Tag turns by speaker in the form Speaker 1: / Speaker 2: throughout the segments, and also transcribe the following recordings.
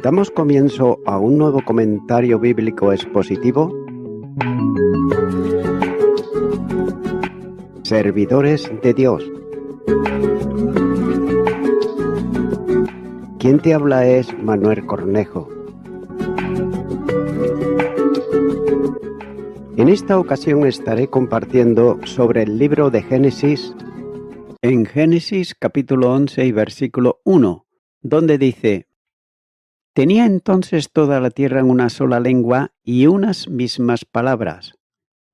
Speaker 1: Damos comienzo a un nuevo comentario bíblico expositivo. Servidores de Dios. Quien te habla es Manuel Cornejo. En esta ocasión estaré compartiendo sobre el libro de Génesis, en Génesis capítulo 11 y versículo 1, donde dice: «Tenía entonces toda la tierra una sola lengua y unas mismas palabras.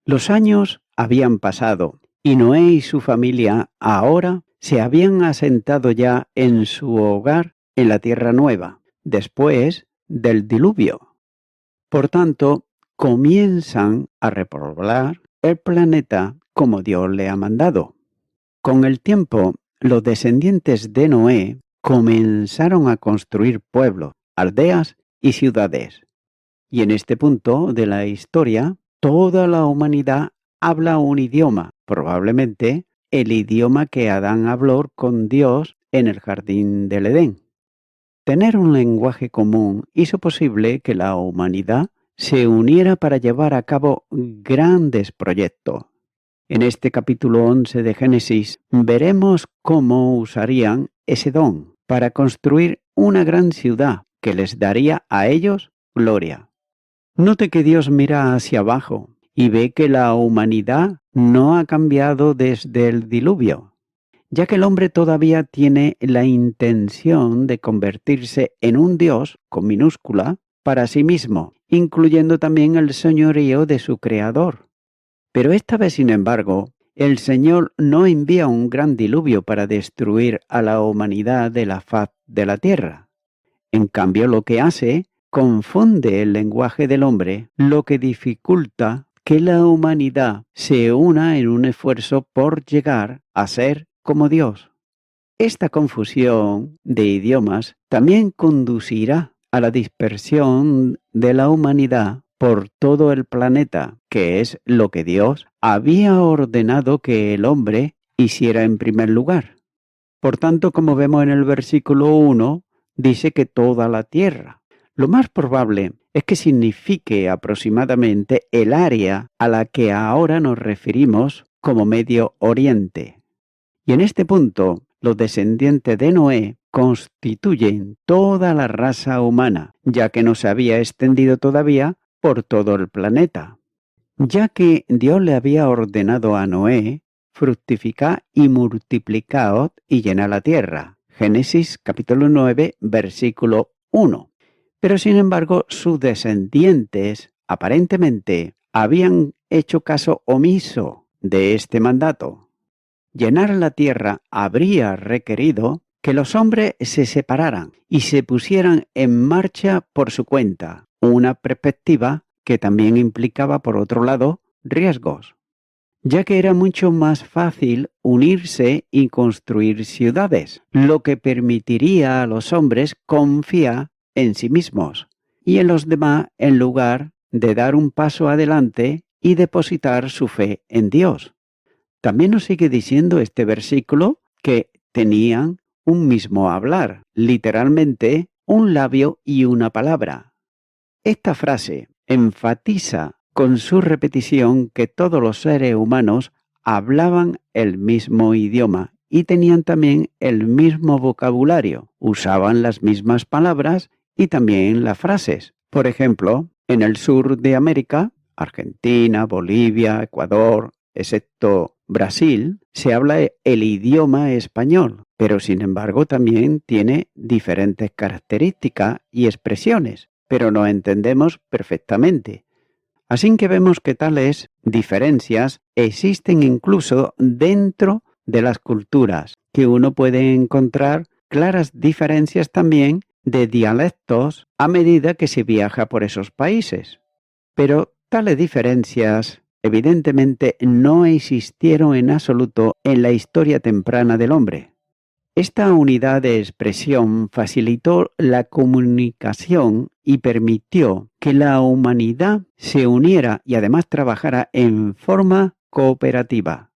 Speaker 1: Los años habían pasado, y Noé y su familia ahora se habían asentado ya en su hogar en la tierra nueva, después del diluvio. Por tanto, comienzan a repoblar el planeta como Dios le ha mandado. Con el tiempo, los descendientes de Noé comenzaron a construir pueblos, aldeas y ciudades. Y en este punto de la historia, toda la humanidad habla un idioma, probablemente el idioma que Adán habló con Dios en el jardín del Edén. Tener un lenguaje común hizo posible que la humanidad se uniera para llevar a cabo grandes proyectos. En este capítulo 11 de Génesis veremos cómo usarían ese don para construir una gran ciudad que les daría a ellos gloria. Note que Dios mira hacia abajo y ve que la humanidad no ha cambiado desde el diluvio, ya que el hombre todavía tiene la intención de convertirse en un Dios con minúscula para sí mismo, incluyendo también el señorío de su Creador. Pero esta vez, sin embargo, el Señor no envía un gran diluvio para destruir a la humanidad de la faz de la tierra. En cambio, lo que hace, confunde el lenguaje del hombre, lo que dificulta que la humanidad se una en un esfuerzo por llegar a ser como Dios. Esta confusión de idiomas también conducirá a la dispersión de la humanidad por todo el planeta, que es lo que Dios había ordenado que el hombre hiciera en primer lugar. Por tanto, como vemos en el versículo 1, dice que toda la tierra. Lo más probable es que signifique aproximadamente el área a la que ahora nos referimos como Medio Oriente. Y en este punto, los descendientes de Noé constituyen toda la raza humana, ya que no se había extendido todavía por todo el planeta. Ya que Dios le había ordenado a Noé fructificar y multiplicaos y llenar la tierra. Génesis capítulo 9, versículo 1. Pero sin embargo, sus descendientes aparentemente habían hecho caso omiso de este mandato. Llenar la tierra habría requerido que los hombres se separaran y se pusieran en marcha por su cuenta, una perspectiva que también implicaba, por otro lado, riesgos, ya que era mucho más fácil unirse y construir ciudades, lo que permitiría a los hombres confiar en sí mismos y en los demás en lugar de dar un paso adelante y depositar su fe en Dios. También nos sigue diciendo este versículo que tenían un mismo hablar, literalmente un labio y una palabra. Esta frase enfatiza con su repetición que todos los seres humanos hablaban el mismo idioma y tenían también el mismo vocabulario, usaban las mismas palabras y también las frases. Por ejemplo, en el sur de América, Argentina, Bolivia, Ecuador, excepto Brasil, se habla el idioma español, pero sin embargo también tiene diferentes características y expresiones, pero nos entendemos perfectamente. Así que vemos que tales diferencias existen incluso dentro de las culturas, que uno puede encontrar claras diferencias también de dialectos a medida que se viaja por esos países. Pero tales diferencias evidentemente no existieron en absoluto en la historia temprana del hombre. Esta unidad de expresión facilitó la comunicación y permitió que la humanidad se uniera y además trabajara en forma cooperativa.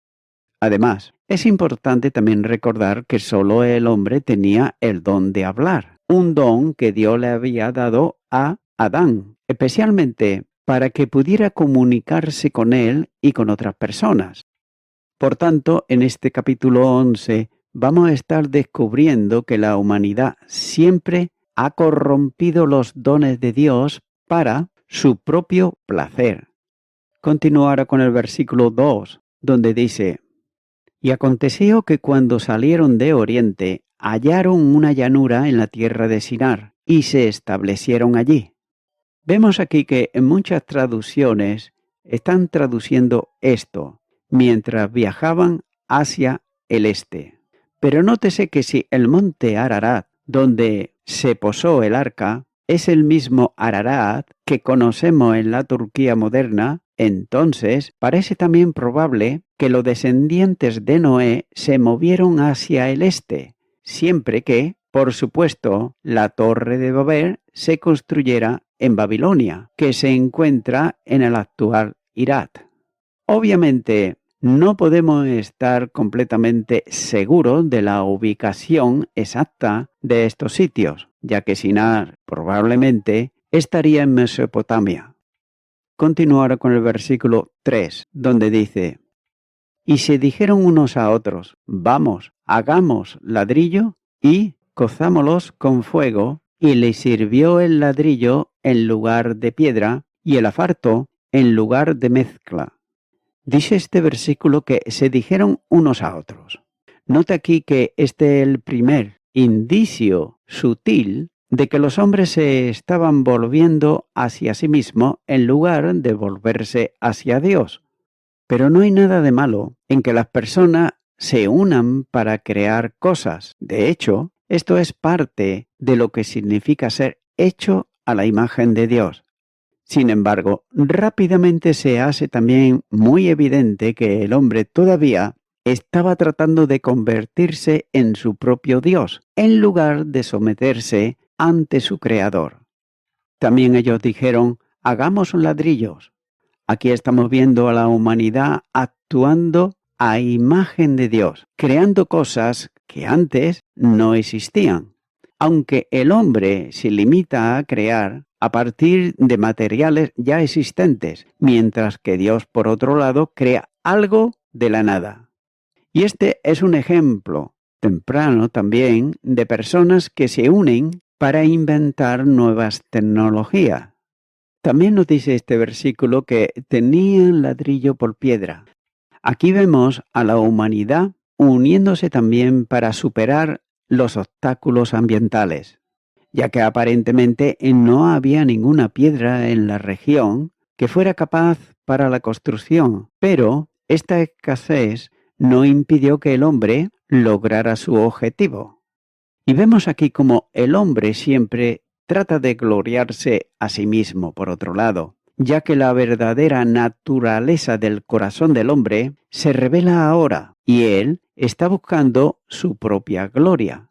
Speaker 1: Además, es importante también recordar que solo el hombre tenía el don de hablar, un don que Dios le había dado a Adán, especialmente para que pudiera comunicarse con él y con otras personas. Por tanto, en este capítulo 11 vamos a estar descubriendo que la humanidad siempre ha corrompido los dones de Dios para su propio placer. Continuará con el versículo 2, donde dice: Y aconteció que cuando salieron de Oriente, hallaron una llanura en la tierra de Sinar, y se establecieron allí. Vemos aquí que en muchas traducciones están traduciendo esto, mientras viajaban hacia el este. Pero nótese que si el monte Ararat, donde se posó el arca, es el mismo Ararat que conocemos en la Turquía moderna, entonces parece también probable que los descendientes de Noé se movieron hacia el este, siempre que, por supuesto, la Torre de Babel se construyera en Babilonia, que se encuentra en el actual Irak. Obviamente, no podemos estar completamente seguros de la ubicación exacta de estos sitios, ya que Sinar probablemente estaría en Mesopotamia. Continuará con el versículo 3, donde dice: Y se dijeron unos a otros: Vamos, hagamos ladrillo y cozámoslos con fuego, y le sirvió el ladrillo en lugar de piedra y el afarto en lugar de mezcla. Dice este versículo que se dijeron unos a otros. Nota aquí que este es el primer indicio sutil de que los hombres se estaban volviendo hacia sí mismos en lugar de volverse hacia Dios. Pero no hay nada de malo en que las personas se unan para crear cosas. De hecho, esto es parte de lo que significa ser hecho a la imagen de Dios. Sin embargo, rápidamente se hace también muy evidente que el hombre todavía estaba tratando de convertirse en su propio Dios, en lugar de someterse ante su Creador. También ellos dijeron: hagamos ladrillos. Aquí estamos viendo a la humanidad actuando a imagen de Dios, creando cosas que antes no existían. Aunque el hombre se limita a crear a partir de materiales ya existentes, mientras que Dios, por otro lado, crea algo de la nada. Y este es un ejemplo temprano también de personas que se unen para inventar nuevas tecnologías. También nos dice este versículo que tenían ladrillo por piedra. Aquí vemos a la humanidad uniéndose también para superar los obstáculos ambientales, ya que aparentemente no había ninguna piedra en la región que fuera capaz para la construcción, pero esta escasez no impidió que el hombre lograra su objetivo. Y vemos aquí como el hombre siempre trata de gloriarse a sí mismo, por otro lado, ya que la verdadera naturaleza del corazón del hombre se revela ahora, y él está buscando su propia gloria,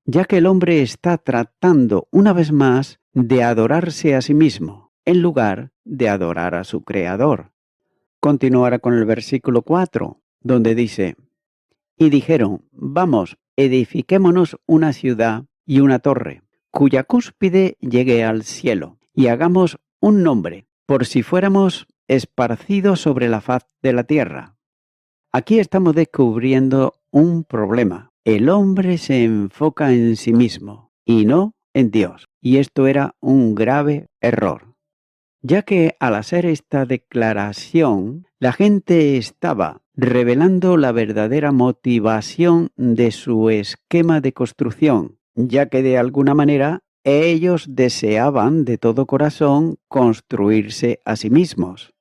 Speaker 1: ya que el hombre está tratando una vez más de adorarse a sí mismo, en lugar de adorar a su Creador. Continuará con el versículo 4, donde dice: Y dijeron: Vamos, edifiquémonos una ciudad y una torre, cuya cúspide llegue al cielo, y hagamos un nombre, por si fuéramos esparcidos sobre la faz de la tierra. Aquí estamos descubriendo un problema. El hombre se enfoca en sí mismo y no en Dios, y esto era un grave error, ya que al hacer esta declaración, la gente estaba revelando la verdadera motivación de su esquema de construcción, ya que de alguna manera ellos deseaban de todo corazón construirse a sí mismos.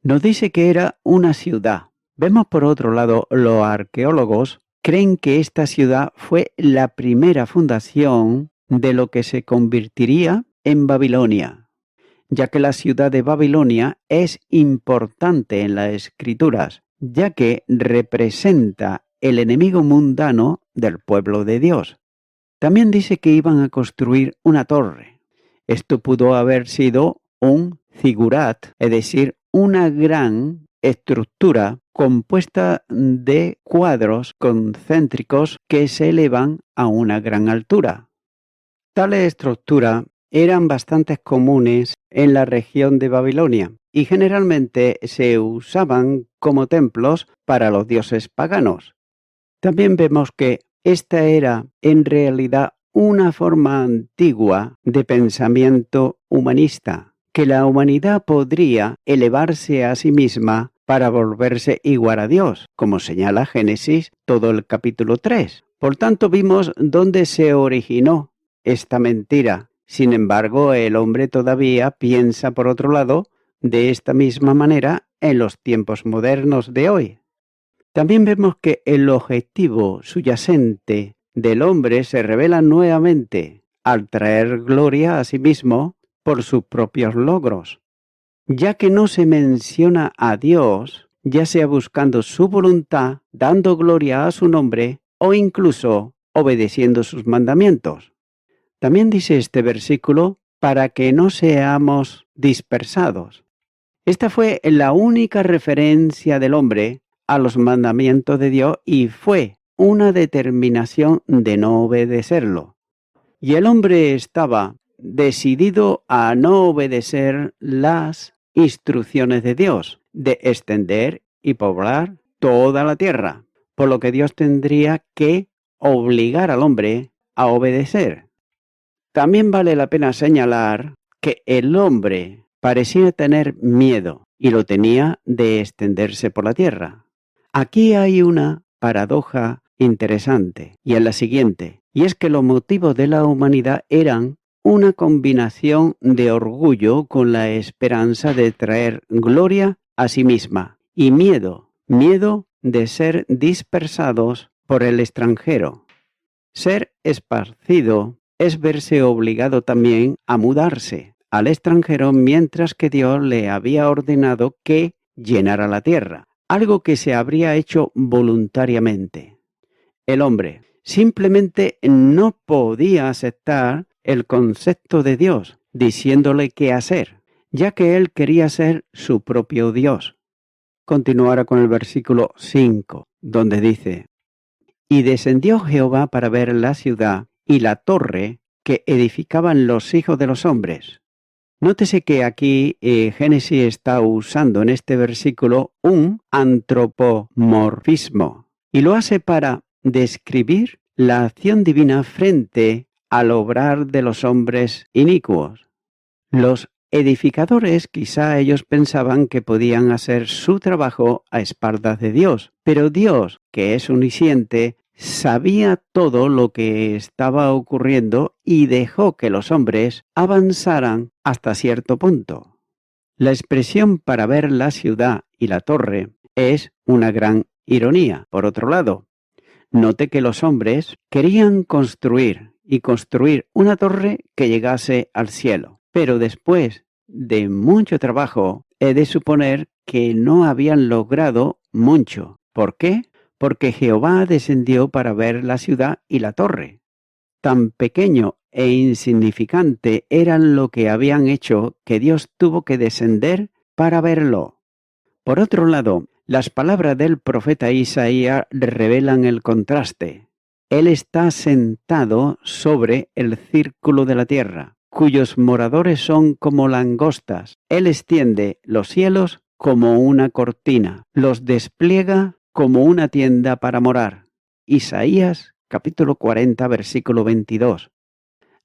Speaker 1: Nos dice que era una ciudad. Vemos por otro lado, los arqueólogos creen que esta ciudad fue la primera fundación de lo que se convertiría en Babilonia, ya que la ciudad de Babilonia es importante en las Escrituras, ya que representa el enemigo mundano del pueblo de Dios. También dice que iban a construir una torre. Esto pudo haber sido un zigurat, es decir, una gran estructura compuesta de cuadros concéntricos que se elevan a una gran altura. Tales estructuras eran bastante comunes en la región de Babilonia y generalmente se usaban como templos para los dioses paganos. También vemos que esta era en realidad una forma antigua de pensamiento humanista, que la humanidad podría elevarse a sí misma para volverse igual a Dios, como señala Génesis todo el capítulo 3. Por tanto, vimos dónde se originó esta mentira. Sin embargo, el hombre todavía piensa, por otro lado, de esta misma manera en los tiempos modernos de hoy. También vemos que el objetivo subyacente del hombre se revela nuevamente al traer gloria a sí mismo por sus propios logros, ya que no se menciona a Dios, ya sea buscando su voluntad, dando gloria a su nombre o incluso obedeciendo sus mandamientos. También dice este versículo, para que no seamos dispersados. Esta fue la única referencia del hombre a los mandamientos de Dios y fue una determinación de no obedecerlo. Y el hombre estaba decidido a no obedecer las instrucciones de Dios, de extender y poblar toda la tierra, por lo que Dios tendría que obligar al hombre a obedecer. También vale la pena señalar que el hombre parecía tener miedo, y lo tenía, de extenderse por la tierra. Aquí hay una paradoja interesante, y es la siguiente, y es que los motivos de la humanidad eran una combinación de orgullo con la esperanza de traer gloria a sí misma, y miedo de ser dispersados por el extranjero. Ser esparcido es verse obligado también a mudarse al extranjero mientras que Dios le había ordenado que llenara la tierra, algo que se habría hecho voluntariamente. El hombre simplemente no podía aceptar el concepto de Dios, diciéndole qué hacer, ya que él quería ser su propio Dios. Continuará con el versículo 5, donde dice: Y descendió Jehová para ver la ciudad y la torre que edificaban los hijos de los hombres. Nótese que aquí Génesis está usando en este versículo un antropomorfismo y lo hace para describir la acción divina frente al obrar de los hombres inicuos. Los edificadores quizá ellos pensaban que podían hacer su trabajo a espaldas de Dios, pero Dios, que es omnisciente, sabía todo lo que estaba ocurriendo y dejó que los hombres avanzaran hasta cierto punto. La expresión para ver la ciudad y la torre es una gran ironía. Por otro lado, note que los hombres querían construir una torre que llegase al cielo, pero después de mucho trabajo he de suponer que no habían logrado mucho. ¿Por qué? Porque Jehová descendió para ver la ciudad y la torre. Tan pequeño e insignificante eran lo que habían hecho que Dios tuvo que descender para verlo. Por otro lado, las palabras del profeta Isaías revelan el contraste. Él está sentado sobre el círculo de la tierra, cuyos moradores son como langostas. Él extiende los cielos como una cortina, los despliega como una tienda para morar. Isaías capítulo 40, versículo 22.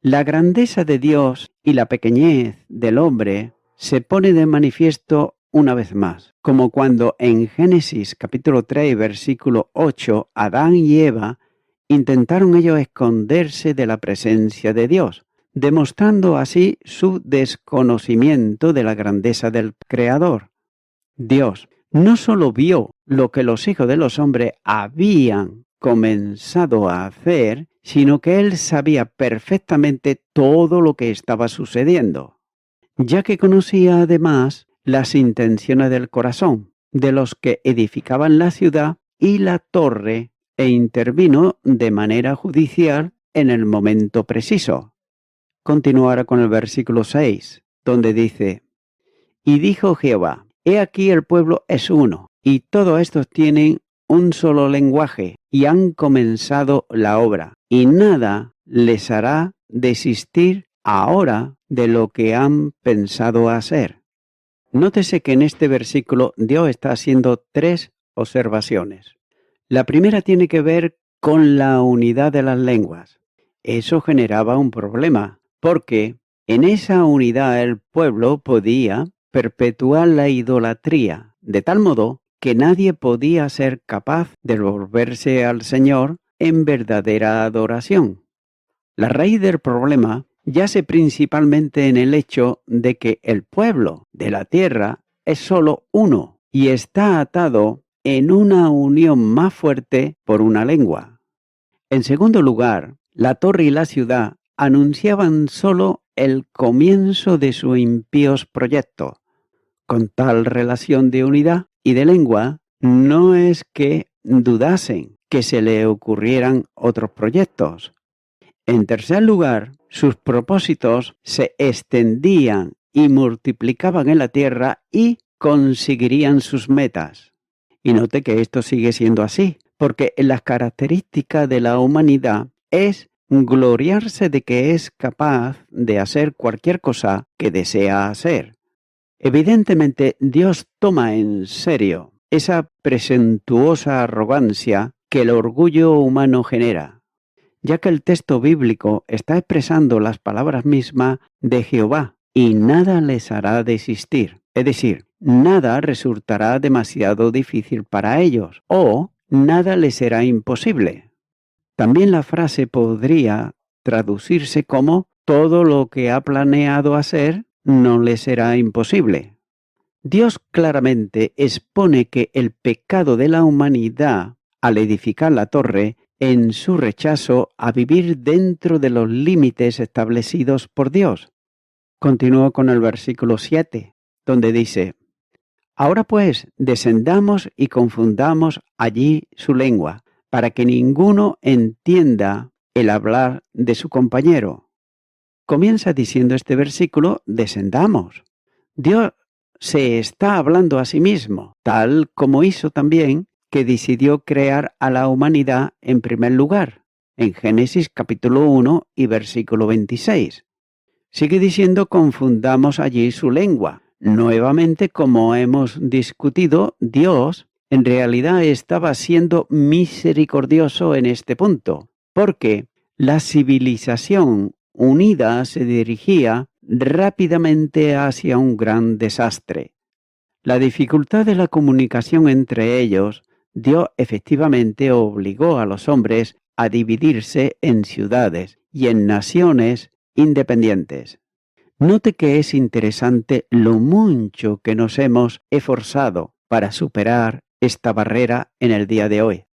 Speaker 1: La grandeza de Dios y la pequeñez del hombre se pone de manifiesto una vez más, como cuando en Génesis capítulo 3, versículo 8, Adán y Eva intentaron ellos esconderse de la presencia de Dios, demostrando así su desconocimiento de la grandeza del Creador. Dios no solo vio lo que los hijos de los hombres habían comenzado a hacer, sino que Él sabía perfectamente todo lo que estaba sucediendo, ya que conocía además las intenciones del corazón de los que edificaban la ciudad y la torre e intervino de manera judicial en el momento preciso. Continuará con el versículo 6, donde dice: Y dijo Jehová: He aquí el pueblo es uno, y todos estos tienen un solo lenguaje, y han comenzado la obra, y nada les hará desistir ahora de lo que han pensado hacer. Nótese que en este versículo Dios está haciendo 3 observaciones. La primera tiene que ver con la unidad de las lenguas. Eso generaba un problema, porque en esa unidad el pueblo podía perpetuar la idolatría, de tal modo que nadie podía ser capaz de volverse al Señor en verdadera adoración. La raíz del problema yace principalmente en el hecho de que el pueblo de la tierra es solo uno y está atado en una unión más fuerte por una lengua. En segundo lugar, la torre y la ciudad anunciaban solo el comienzo de sus impíos proyectos. Con tal relación de unidad y de lengua, no es que dudasen que se le ocurrieran otros proyectos. En tercer lugar, sus propósitos se extendían y multiplicaban en la tierra y conseguirían sus metas. Y note que esto sigue siendo así, porque las características de la humanidad es gloriarse de que es capaz de hacer cualquier cosa que desea hacer. Evidentemente, Dios toma en serio esa presuntuosa arrogancia que el orgullo humano genera, ya que el texto bíblico está expresando las palabras mismas de Jehová, y nada les hará desistir. Es decir, nada resultará demasiado difícil para ellos, o nada les será imposible. También la frase podría traducirse como todo lo que ha planeado hacer no le será imposible. Dios claramente expone que el pecado de la humanidad al edificar la torre en su rechazo a vivir dentro de los límites establecidos por Dios. Continúo con el versículo 7, donde dice: Ahora pues, descendamos y confundamos allí su lengua, para que ninguno entienda el hablar de su compañero. Comienza diciendo este versículo: descendamos. Dios se está hablando a sí mismo, tal como hizo también que decidió crear a la humanidad en primer lugar, en Génesis capítulo 1 y versículo 26. Sigue diciendo: confundamos allí su lengua. Nuevamente, como hemos discutido, Dios en realidad estaba siendo misericordioso en este punto, porque la civilización unida se dirigía rápidamente hacia un gran desastre. La dificultad de la comunicación entre ellos, Dios efectivamente obligó a los hombres a dividirse en ciudades y en naciones independientes. Note que es interesante lo mucho que nos hemos esforzado para superar esta barrera en el día de hoy,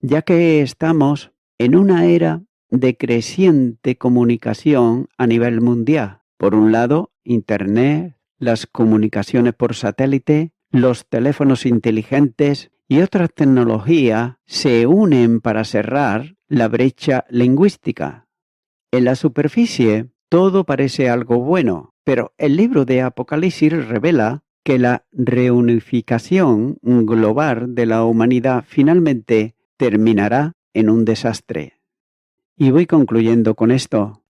Speaker 1: ya que estamos en una era de creciente comunicación a nivel mundial. Por un lado, Internet, las comunicaciones por satélite, los teléfonos inteligentes y otras tecnologías se unen para cerrar la brecha lingüística. En la superficie, todo parece algo bueno, pero el libro de Apocalipsis revela que la reunificación global de la humanidad finalmente terminará en un desastre. Y voy concluyendo con esto.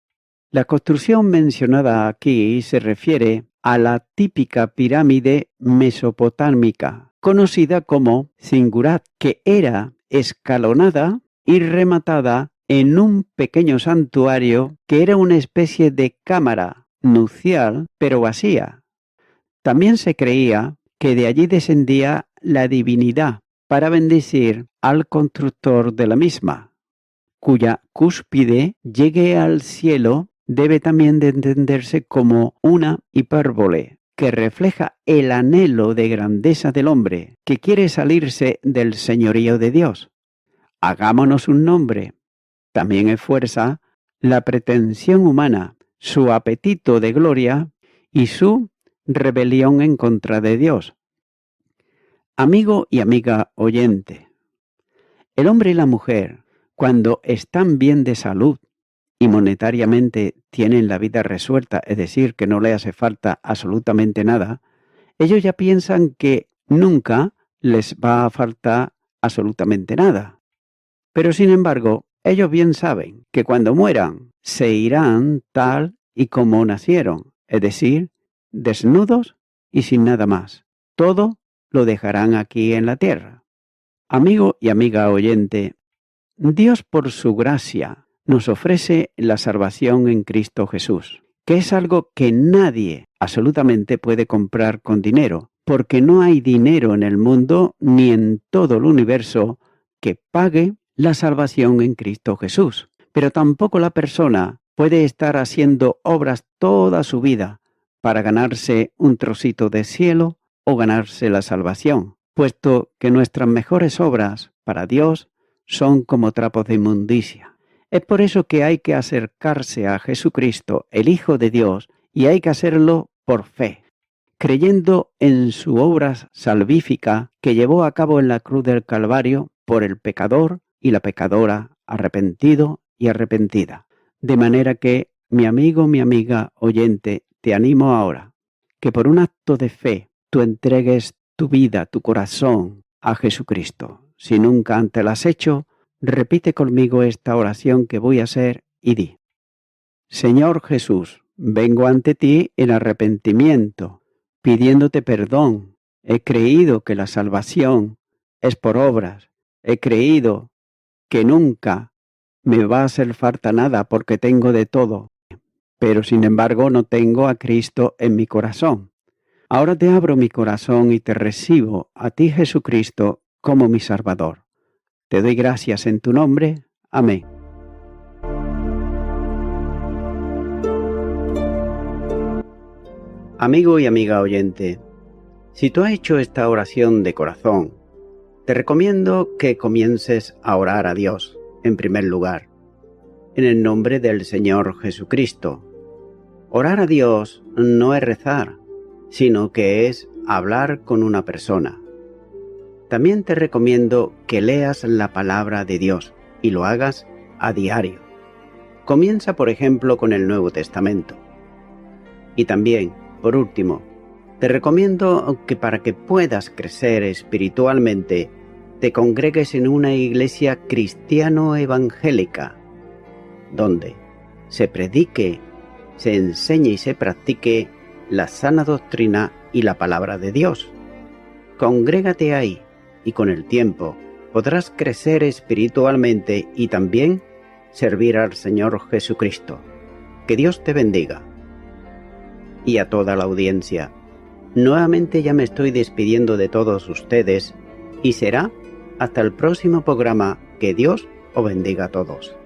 Speaker 1: La construcción mencionada aquí se refiere a la típica pirámide mesopotámica, conocida como Ziggurat, que era escalonada y rematada en un pequeño santuario que era una especie de cámara nupcial, pero vacía. También se creía que de allí descendía la divinidad para bendecir al constructor de la misma, cuya cúspide llegue al cielo debe también de entenderse como una hipérbole que refleja el anhelo de grandeza del hombre que quiere salirse del señorío de Dios. Hagámonos un nombre. También esfuerza la pretensión humana, su apetito de gloria y su rebelión en contra de Dios. Amigo y amiga oyente, el hombre y la mujer, cuando están bien de salud y monetariamente tienen la vida resuelta, es decir, que no le hace falta absolutamente nada, ellos ya piensan que nunca les va a faltar absolutamente nada. Pero sin embargo, Ellos bien saben que cuando mueran se irán tal y como nacieron, es decir, desnudos y sin nada más. Todo lo dejarán aquí en la tierra. Amigo y amiga oyente, Dios por su gracia nos ofrece la salvación en Cristo Jesús, que es algo que nadie absolutamente puede comprar con dinero, porque no hay dinero en el mundo ni en todo el universo que pague la salvación en Cristo Jesús. Pero tampoco la persona puede estar haciendo obras toda su vida para ganarse un trocito de cielo o ganarse la salvación, puesto que nuestras mejores obras para Dios son como trapos de inmundicia. Es por eso que hay que acercarse a Jesucristo, el Hijo de Dios, y hay que hacerlo por fe, creyendo en su obra salvífica que llevó a cabo en la cruz del Calvario por el pecador y la pecadora, arrepentido y arrepentida. De manera que, mi amigo, mi amiga oyente, te animo ahora, que por un acto de fe tú entregues tu vida, tu corazón a Jesucristo. Si nunca antes la has hecho, repite conmigo esta oración que voy a hacer y di: Señor Jesús, vengo ante ti en arrepentimiento, pidiéndote perdón. He creído que la salvación es por obras. He creído que nunca me va a hacer falta nada porque tengo de todo. Pero sin embargo no tengo a Cristo en mi corazón. Ahora te abro mi corazón y te recibo a ti, Jesucristo, como mi Salvador. Te doy gracias en tu nombre. Amén. Amigo y amiga oyente, si tú has hecho esta oración de corazón, te recomiendo que comiences a orar a Dios, en primer lugar, en el nombre del Señor Jesucristo. Orar a Dios no es rezar, sino que es hablar con una persona. También te recomiendo que leas la palabra de Dios y lo hagas a diario. Comienza, por ejemplo, con el Nuevo Testamento. Y también, por último, te recomiendo que para que puedas crecer espiritualmente, te congregues en una iglesia cristiano-evangélica, donde se predique, se enseñe y se practique la sana doctrina y la palabra de Dios. Congrégate ahí y con el tiempo podrás crecer espiritualmente y también servir al Señor Jesucristo. Que Dios te bendiga. Y a toda la audiencia, nuevamente ya me estoy despidiendo de todos ustedes y será hasta el próximo programa. Que Dios os bendiga a todos.